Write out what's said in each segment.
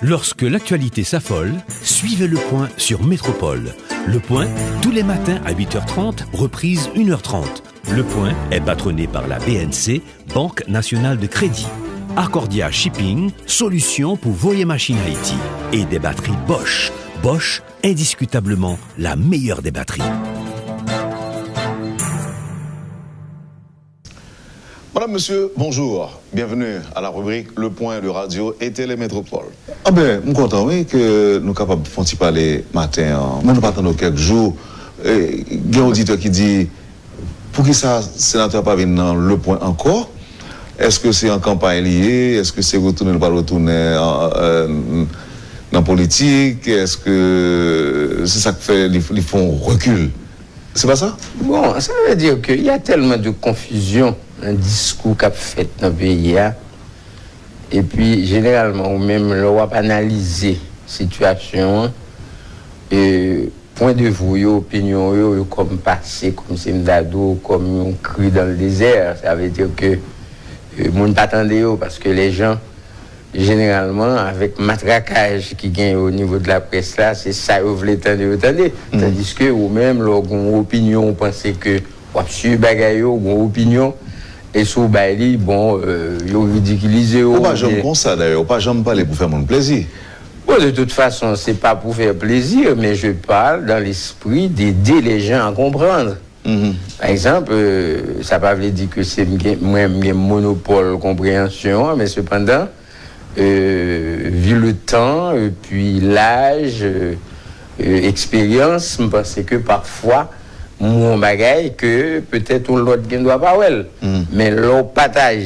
Lorsque l'actualité s'affole, suivez Le Point sur Métropole. Le Point, tous les matins à 8h30, reprise 1h30. Le Point est patronné par la BNC, Banque Nationale de Crédit. Accordia Shipping, solution pour vos machines Haïti. Et des batteries Bosch. Bosch, indiscutablement la meilleure des batteries. Madame, monsieur, bonjour. Bienvenue à la rubrique Le Point de Radio et Télémétropole. Ah ben, je suis content, oui, que nous sommes capables de parler matin. Mais nous partons dans quelques jours. Il y a un auditeur qui dit, pour qui ça, sénateur pas venir dans Le Point encore? Est-ce que c'est en campagne liée? Est-ce que c'est retourner ou pas retourner dans la politique? Est-ce que c'est ça qui fait les fonds recul? C'est pas ça? Bon, ça veut dire qu'il y a tellement de confusion, un discours qu'a fait dans le pays. Et puis, généralement, ou même l'on va analyser la situation, point de vue, opinion, comme passé, comme Semdado, comme un cri dans le désert. Ça veut dire que le monde n'attendait pas parce que les gens, généralement, avec matraquage qui gagne au niveau de la presse là, c'est ça vous voulez attendre. Tandis que ou même leur opinion, on pensait que sur bagaille ou opinion et sur baili bon yo ridiculiser ou pas jamais comme ça d'ailleurs, pas jamais parler pour faire mon plaisir. Bon, de toute façon, c'est pas pour faire plaisir, mais je parle dans l'esprit d'aider les gens à comprendre. Par exemple, ça ne veut pas dire que c'est moi monopole compréhension, mais cependant vu le temps, puis l'âge, expérience, je pense que parfois, mon bagaille que peut-être l'autre ne doit pas well. Mais l'on partage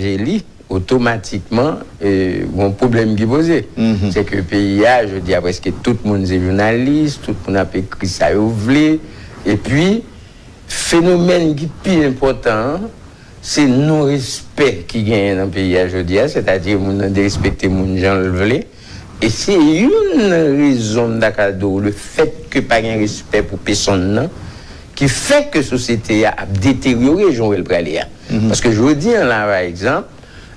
automatiquement, un problème qui est posé. C'est que le pays, je dis presque tout le monde est journaliste, tout le monde a écrit ça, et puis, phénomène qui est plus important, c'est non-respect qui gagne dans le pays aujourd'hui, c'est-à-dire de respecter les gens le veulent. Et c'est une raison d'acado, le fait que pas de respect pour personne, qui fait que la société a détérioré Jean-Noël Pralia. Parce que je veux dire, là, par exemple,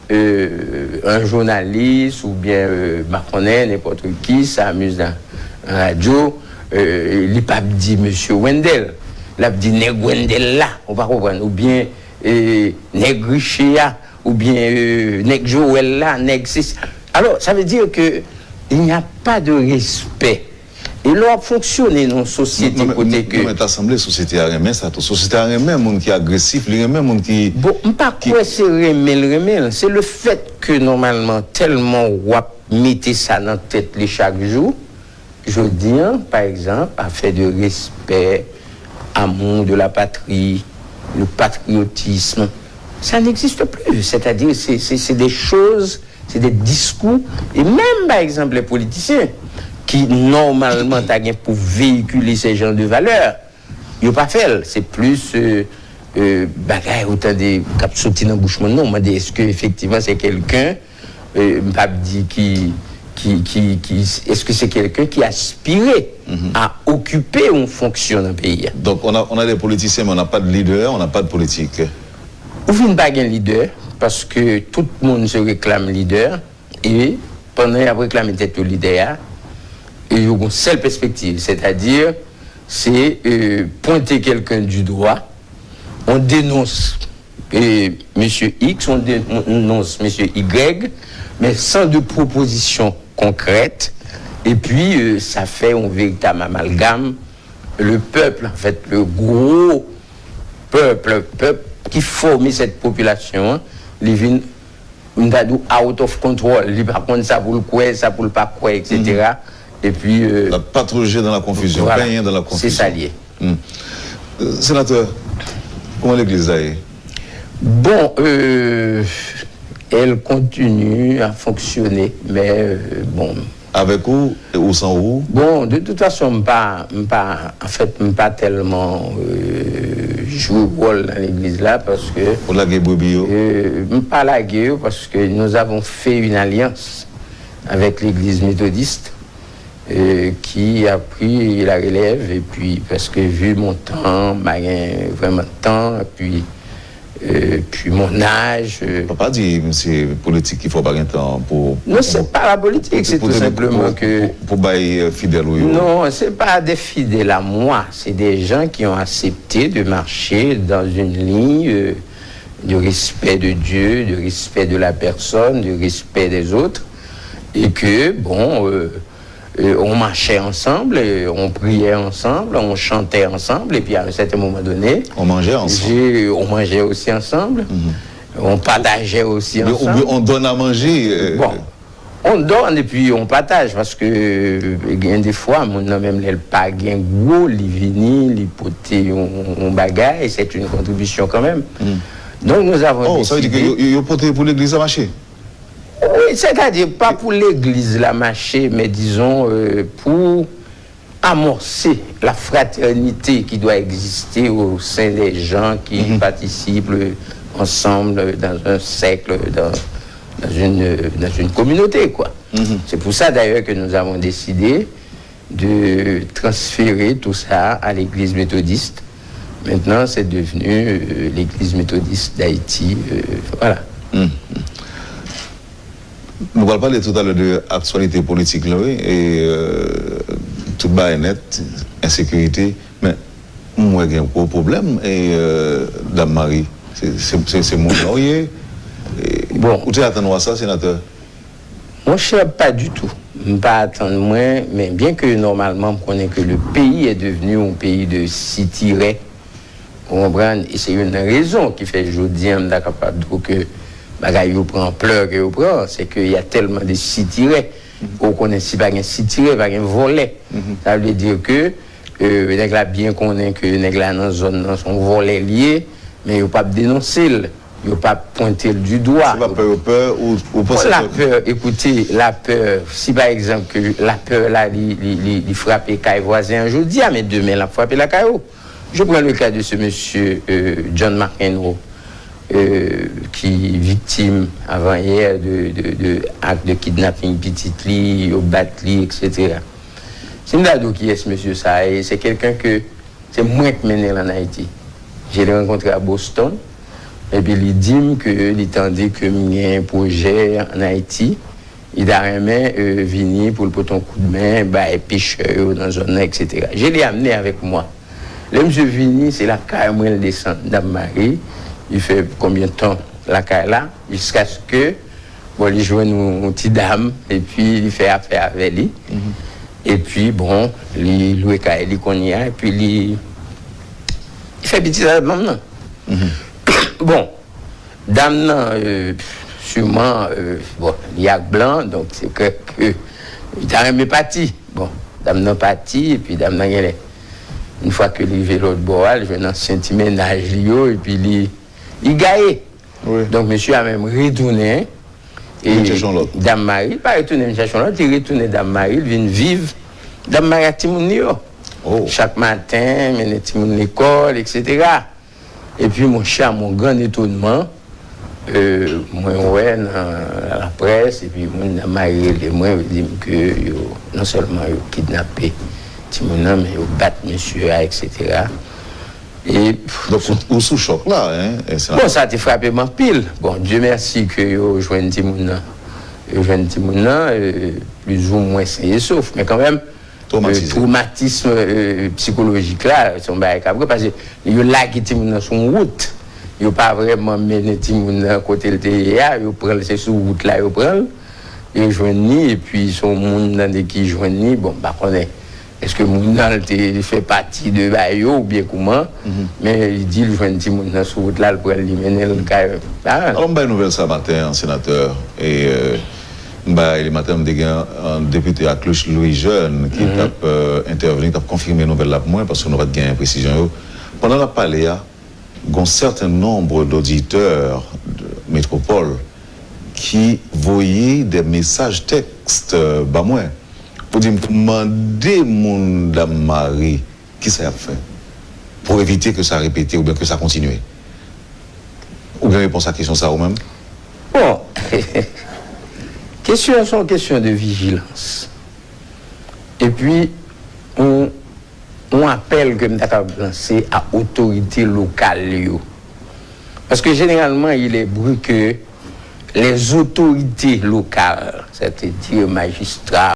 un journaliste ou bien Macronais, n'importe qui, s'amuse dans la radio, il n'a pas dit Monsieur Wendell, il a dit Nèg Wendell là, on va comprendre, ou bien Nèg Richea, ou bien Nèg Joël là, Nèg c'est. Alors, ça veut dire que il n'y a pas de respect. Et là, fonctionner dans une société côté que. Mais t'assemblée société a remis ça, société a remis monde qui est agressif, il remet monde qui. Bon, pas quoi c'est remet, c'est le fait que normalement tellement on mettez ça dans la tête les chaque jour. Je dis, par exemple, à faire de respect, amour de la patrie, le patriotisme, ça n'existe plus. C'est-à-dire, c'est des choses, c'est des discours, et même par exemple les politiciens qui normalement t'as pour véhiculer ces genres de valeurs, ils n'ont pas fait. C'est plus bagaille autant des cap sauter dans bouche non, on m'a dit est-ce que effectivement c'est quelqu'un m'a dit qui est-ce que c'est quelqu'un qui aspirait à occuper une fonction dans le pays. Donc on a des politiciens mais on n'a pas de leader, on n'a pas de politique. On ne pas un leader parce que tout le monde se réclame leader et pendant qu'il a réclamé le leader, il y a une seule perspective, c'est-à-dire c'est pointer quelqu'un du doigt, on dénonce monsieur X, on dénonce monsieur Y, mais sans de propositions concrètes, et puis ça fait un véritable amalgame. Le peuple, en fait, le gros peuple qui forme cette population, il vient out of control, il va prendre ça pour le quoi, ça pour le pas quoi, etc. Et puis la patrouiller dans la confusion, voilà, rien dans la confusion. C'est ça lié. Sénateur, comment l'église a? Bon, elle continue à fonctionner, mais bon. Avec ou sans ou? Bon, de toute façon, pas tellement jouer rôle dans l'église là parce que. Pour la guerre pas la guerre parce que nous avons fait une alliance avec l'église méthodiste qui a pris la relève et puis parce que vu mon temps, vraiment temps, et puis puis mon âge. Pas dire c'est politique qu'il faut pas un temps pour. Non, c'est pas la politique, c'est tout simplement que. Pour bailler fidèle ou. Non, c'est pas des fidèles à moi, c'est des gens qui ont accepté de marcher dans une ligne de respect de Dieu, de respect de la personne, de respect des autres, et que bon. On marchait ensemble, on priait ensemble, on chantait ensemble, et puis à un certain moment donné... On mangeait ensemble. On mangeait aussi ensemble, on partageait aussi ensemble. On donne à manger. Bon, on donne et puis on partage, parce que des fois, mon nom même n'est pas gros, les vinyles, les potés, on bagaille, c'est une contribution quand même. Donc nous avons décidé... ça veut dire que vous portez pour l'église à marcher? Oui, c'est-à-dire pas pour l'église la marché, mais disons pour amorcer la fraternité qui doit exister au sein des gens qui participent ensemble dans un cercle, dans une communauté, quoi. C'est pour ça d'ailleurs que nous avons décidé de transférer tout ça à l'église méthodiste. Maintenant, c'est devenu l'église méthodiste d'Haïti. Voilà. Nous allons parler tout à l'heure de l'actualité politique, là, oui, et tout bas est net, insécurité, mais moi j'ai un gros problème, et Dame Marie, c'est mon laurier. Bon, vous attendez à ça, sénateur? Moi, je ne sais pas du tout. Je ne vais pas attendre moins, mais bien que normalement, on connaît que le pays est devenu un pays de six-tirets, et c'est une raison qui fait aujourd'hui, je suis capable que bagaille vous prend pleur que vous prend, c'est qu'il y a tellement de six-tirets. On connaît si pas un six-tirets, pas un volet. Ça veut dire que les gens bien connaissent que les gens dans la zone sont volets liés, mais ils ne peuvent pas dénoncer, ils ne peuvent pas pointer du doigt. C'est pas peur ou pas la peur, écoutez, la peur, si par exemple que la peur là, il frappe les cailles voisins aujourd'hui, mais demain, il frappe la caille. Je prends le cas de ce monsieur John McEnroe. Qui est victime avant-hier de actes de kidnapping petite lit, au batterie, etc. C'est une dado qui est ce monsieur ça, et c'est quelqu'un que c'est moi qui mène en Haïti. Je l'ai rencontré à Boston, et puis il dit qu'il tendait que j'ai un projet en Haïti, il a aimé venir pour le poton coup de main, bah, et pêcheur dans la zone, etc. Je l'ai amené avec moi. Le monsieur venu, c'est la carrément le descend Dame Marie. Il fait combien de temps la caille là, jusqu'à ce que, bon, il joue une petite dame, et puis il fait affaire avec lui. Et puis, bon, il loue caille, il connaît, et puis il fait petit dame maintenant. Bon, dame, sûrement, bon, il y a blanc, donc c'est que il a même parti. Bon, dame non parti, et puis dame non, une fois que il fait l'autre boal, je vais dans un petit ménage, et puis il gagne. Oui. Donc, monsieur a même retourné. Et Dame Marie, pas retourné, il retourne Dame Marie, il vient vivre. Dame Marie a Timounio. Chaque matin, il mène Timoun l'école, etc. Et puis, mon cher, mon grand étonnement, moi, ouais, dans la presse, et puis, Dame Marie, moi, je dis que non seulement il a kidnappé Timoun, mais il bat monsieur, etc. Et, donc, ou sous choc là, hein? Bon, ça a été frappé en pile. Bon, Dieu merci que vous jouez Timouna. Plus ou moins sain et sauf, mais quand même, traumatisme psychologique là, c'est un bail cabré, parce que il y a qui Timouna sur une route. Il n'y a pas vraiment mené Timouna côté le TIA, il prend c'est sur route là, il prend, il joignent, et puis son monde dans qui joignent, bon, bah, on est. Est-ce que Mounal fait partie de Bayo ou bien comment? Mais il dit, le joint de Mounal sur route là, pour lui mener le cas. Alors, on a une nouvelle ça matin, sénateur. Et le matin, on a un député à Cloche Louis Jeune qui a intervenu, qui a confirmé la nouvelle là pour moi, parce qu'on n'a pas de gain précision. Pendant la parlée, il y a un certain nombre d'auditeurs de métropole qui voyaient des messages textes, bah moi. Pour demander mon Dame Marie qui ça a fait pour éviter que ça répète ou bien que ça continue. Ou bien réponse à la question ça ou même? Bon, questions sont questions de vigilance. Et puis, on appelle que nous avons lancé à autorité locale. Parce que généralement, il est vrai que les autorités locales, c'est-à-dire magistrats,